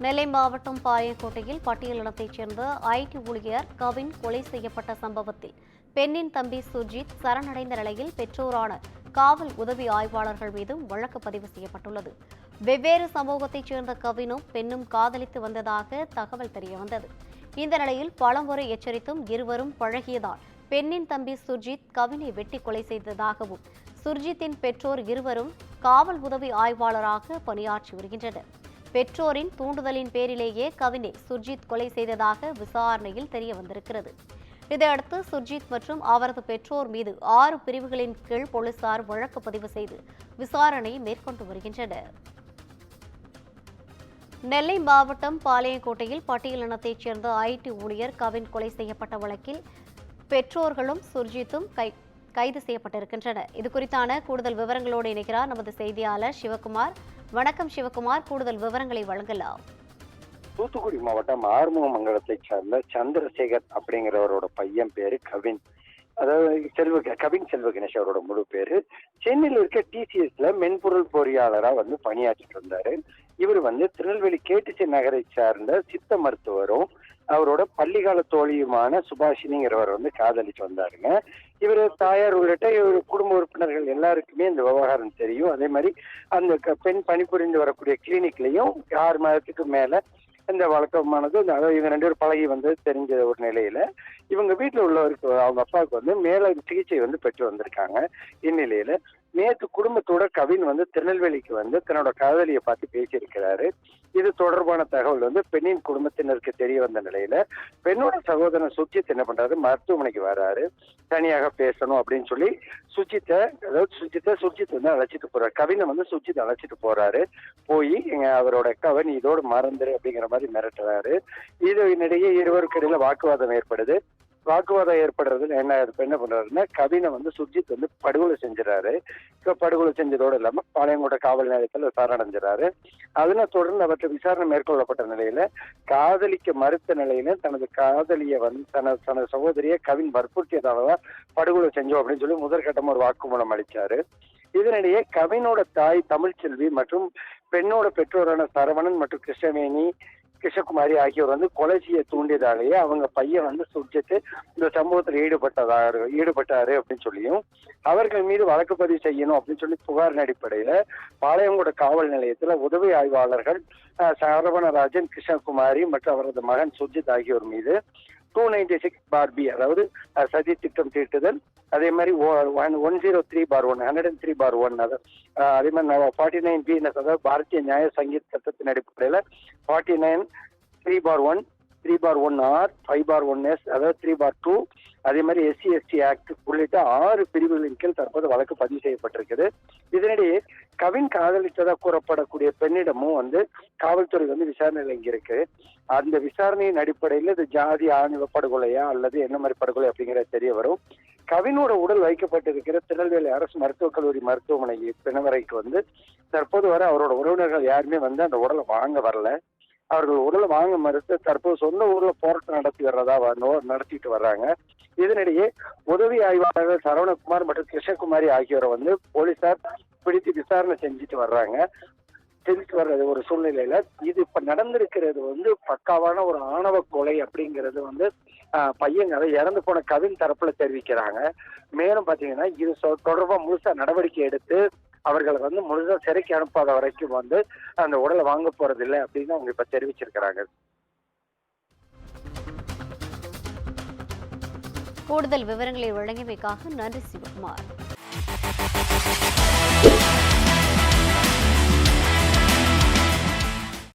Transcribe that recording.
நெல்லை மாவட்டம் பாளையங்கோட்டையில் பட்டியலினத்தைச் சேர்ந்த ஐடி ஊழியர் கவின் கொலை செய்யப்பட்ட சம்பவத்தில் பெண்ணின் தம்பி சுர்ஜித் சரணடைந்த நிலையில் பெற்றோரான காவல் உதவி ஆய்வாளர்கள் மீதும் வழக்கு பதிவு செய்யப்பட்டுள்ளது. வெவ்வேறு சமூகத்தைச் சேர்ந்த கவினும் பெண்ணும் காதலித்து வந்ததாக தகவல் தெரியவந்தது. இந்த நிலையில் பலமுறை எச்சரித்தும் இருவரும் பழகியதால் பெண்ணின் தம்பி சுர்ஜித் கவினை வெட்டி கொலை செய்ததாகவும் சுர்ஜித்தின் பெற்றோர் இருவரும் காவல் உதவி ஆய்வாளராக பணியாற்றி வருகின்றனர். பெற்றோரின் தூண்டுதலின் பேரிலேயே கவினை சுர்ஜித் கொலை செய்ததாக விசாரணையில் தெரிய வந்திருக்கிறது. இதையடுத்து சுர்ஜித் மற்றும் அவரது பெற்றோர் மீது 6 பிரிவுகளின் கீழ் போலீசார் வழக்கு பதிவு செய்து விசாரணை மேற்கொண்டு வருகின்றனர். நெல்லை மாவட்டம் பாளையங்கோட்டையில் பட்டியலினத்தைச் சேர்ந்த ஐடி ஊழியர் கவின் கொலை செய்யப்பட்ட வழக்கில் பெற்றோர்களும் சுர்ஜித்தும் கைது செய்யப்பட்டிருக்கின்றனர். இது குறித்தான கூடுதல் விவரங்களோடு இணைக்கிறார் நமது செய்தியாளர் சிவகுமார். வணக்கம் சிவகுமார், கூடுதல் விவரங்களை வழங்கலாம். தூத்துக்குடி மாவட்டம் ஆறுமுகமங்கலத்தை சேர்ந்த சந்திரசேகர் அப்படிங்கிறவரோட பையன் பேரு கவின். அதாவது கவின் செல்வ கணேஷ் அவரோட முழு பேரு. சென்னையில் இருக்க டிசிஎஸ்ல மென்பொருள் பொறியாளரா பணியாற்றிட்டு இருந்தாரு. இவர் திருநெல்வேலி கேடிசி நகரை சார்ந்த சித்த மருத்துவரும் அவரோட பள்ளிக்கால தோழியுமான சுபாஷினிங்கிறவர் காதலிச்சு வந்தாருங்க. இவர் தாயார் உள்ளிட்ட இவர் குடும்ப உறுப்பினர்கள் எல்லாருக்குமே இந்த விவகாரம் தெரியும். அதே மாதிரி அந்த பெண் பணிபுரிந்து வரக்கூடிய கிளினிக்லயும் 6 மாதத்துக்கு மேல இந்த வழக்கமானது. அதாவது இவங்க 2 பேரும் பழகி தெரிஞ்ச ஒரு நிலையில இவங்க வீட்டுல உள்ளவருக்கு அவங்க அப்பாவுக்கு மேல சிகிச்சை பெற்று வந்திருக்காங்க. இந்நிலையில நேற்று குடும்பத்தோட கவின் திருநெல்வேலிக்கு தன்னோட காதலியை பார்த்து பேசியிருக்கிறாரு. இது தொடர்பான தகவல் பெண்ணின் குடும்பத்தினருக்கு தெரிய வந்த நிலையில பெண்ணோட சகோதரன் சுர்ஜித் என்ன பண்றாரு, மருத்துவமனைக்கு வராரு. தனியாக பேசணும் அப்படின்னு சொல்லி சுர்ஜித் அழைச்சிட்டு போறாரு. கவினை சுர்ஜித் அழைச்சிட்டு போறாரு. போய் அவரோட கவன் இதோடு மறந்துரு அப்படிங்கிற மாதிரி மிரட்டுறாரு. இதனிடையே இருவருக்கு இடையில வாக்குவாதம் ஏற்படுது. வாக்குவாதம் ஏற்படுறதுல என்ன பண்றாருன்னா கவினை சுர்ஜித் படுகொலை செஞ்சிடறாரு. படுகொலை செஞ்சதோடு இல்லாம பாளையங்கோட்டை காவல் நிலையத்தில் சரணடைஞ்சிடறாரு. அதனை தொடர்ந்து அவற்றை விசாரணை மேற்கொள்ளப்பட்ட நிலையில காதலிக்க மறுத்த நிலையில தனது காதலிய தனது சகோதரியை கவின் வற்புறுத்தியதாலதான் படுகொலை செஞ்சோம் அப்படின்னு சொல்லி முதற்கட்டமா ஒரு வாக்குமூலம் அளிச்சாரு. இதனிடையே கவினோட தாய் தமிழ்ச்செல்வி மற்றும் பெண்ணோட பெற்றோரான சரவணன் மற்றும் கிருஷ்ணகுமாரி ஆகியோர் கொலை செய்ய தூண்டியதாலேயே அவங்க பையன் சுர்ஜித் இந்த சம்பவத்தில் ஈடுபட்டாரு அப்படின்னு சொல்லியும் அவர்கள் மீது வழக்கு பதிவு செய்யணும் அப்படின்னு சொல்லி புகாரின் அடிப்படையில பாளையங்கோட காவல் நிலையத்துல உதவி ஆய்வாளர்கள் சரவணராஜன், கிருஷ்ணகுமாரி மற்றும் அவரது மகன் சுர்ஜித் ஆகியோர் மீது 296/B அதாவது சதி திட்டம் தீட்டுதல், அதே மாதிரி 103/1 அதே மாதிரி 49B அதாவது பாரதிய நியாய சங்கீத சட்டத்தின் அடிப்படையில 49 3/1 5/1S அதாவது 3/2 அதே மாதிரி SC/ST ஆக்ட் உள்ளிட்ட 6 பிரிவுகளின் கீழ் தற்போது வழக்கு பதிவு செய்யப்பட்டிருக்குது. இதனிடையே கவின் காதலித்ததாக கூறப்படக்கூடிய பெண்ணிடமும் காவல்துறை விசாரணையில் இங்க இருக்கு. அந்த விசாரணையின் அடிப்படையில் இது ஜாதி ஆணவ படுகொலையா அல்லது என்ன மாதிரி படுகொலை அப்படிங்கிறது தெரிய வரும். கவினோட உடல் வைக்கப்பட்டிருக்கிற திருநெல்வேலி அரசு மருத்துவக் கல்லூரி மருத்துவமனை பிணவரைக்கு தற்போது வரை அவரோட உறவினர்கள் யாருமே அந்த உடலை வாங்க வரல. அவர்கள் உடலை வாங்க மறுத்து தற்போது சொந்த ஊர்ல போராட்டம் நடத்திட்டு வர்றாங்க. இதனிடையே உதவி ஆய்வாளர்கள் சரவணகுமார் மற்றும் கிருஷ்ணகுமாரி ஆகியோரை போலீசார் பிடித்து விசாரணை செஞ்சுட்டு வர்றது ஒரு சூழ்நிலையில இது இப்ப நடந்திருக்கிறது பக்காவான ஒரு ஆணவ கொலை அப்படிங்கிறது பையன் அதை இறந்து போன கவின் தரப்புல தெரிவிக்கிறாங்க. மேலும் பாத்தீங்கன்னா இது தொடர்பா முழுசா நடவடிக்கை எடுத்து அவர்களை முழுசா சிறைக்கு அனுப்பாத வரைக்கும் அந்த உடலை வாங்க போறது இல்லை அப்படின்னு அவங்க இப்ப தெரிவிச்சிருக்கிறாங்க. கூடுதல் விவரங்களை வழங்கியமைக்காக நன்றி சிவகுமார்.